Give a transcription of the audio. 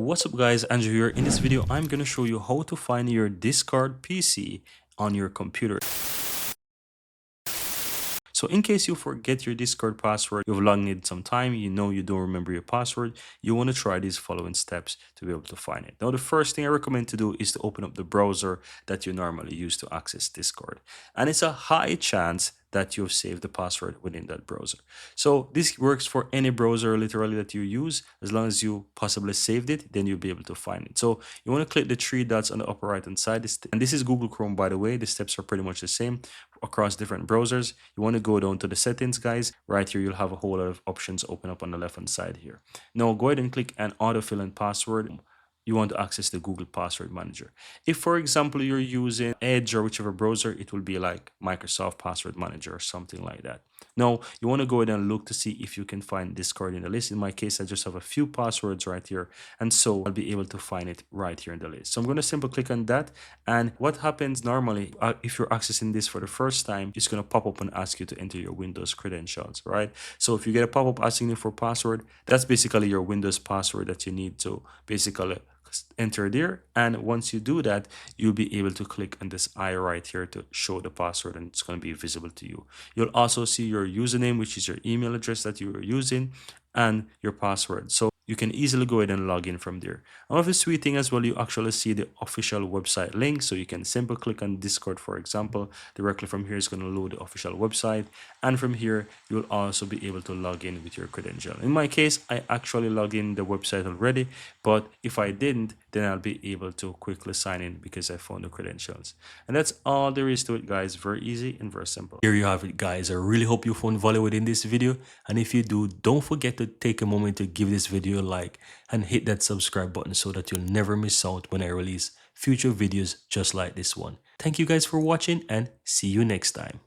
What's up guys, Andrew here. In this video, I'm going to show you how to find your Discord PC on your computer. So in case you forget your Discord password, you've logged in some time, you know you don't remember your password, you want to try these following steps to be able to find it. Now, the first thing I recommend to do is to open up the browser that you normally use to access Discord. And it's a high chance that you've saved the password within that browser. So this works for any browser literally that you use. As long as you possibly saved it, then you'll be able to find it. So you want to click the three dots on the upper right hand side. And this is Google Chrome, by the way. The steps are pretty much the same across different browsers. You want to go down to the settings, guys. Right here, you'll have a whole lot of options open up on the left hand side here. Now go ahead and click an autofill in password. You want to access the Google Password Manager. If, for example, you're using Edge or whichever browser, it will be like Microsoft Password Manager or something like that. Now, you want to go ahead and look to see if you can find Discord in the list. In my case, I just have a few passwords right here, and so I'll be able to find it right here in the list. So I'm going to simply click on that, and what happens normally, if you're accessing this for the first time, it's going to pop up and ask you to enter your Windows credentials, right? So if you get a pop-up asking you for password, that's basically your Windows password that you need to basically enter there. And once you do that, you'll be able to click on this eye right here to show the password, and it's going to be visible to you. You'll also see your username, which is your email address that you are using, and your password. So you can easily go ahead and log in from there. Another sweet thing as well, you actually see the official website link. So you can simply click on Discord, for example. Directly from here is going to load the official website. And from here, you'll also be able to log in with your credential. In my case, I actually log in the website already. But if I didn't, then I'll be able to quickly sign in because I found the credentials. And that's all there is to it, guys. Very easy and very simple. Here you have it, guys. I really hope you found value within this video. And if you do, don't forget to take a moment to give this video a like and hit that subscribe button so that you'll never miss out when I release future videos just like this one. Thank you guys for watching, and see you next time.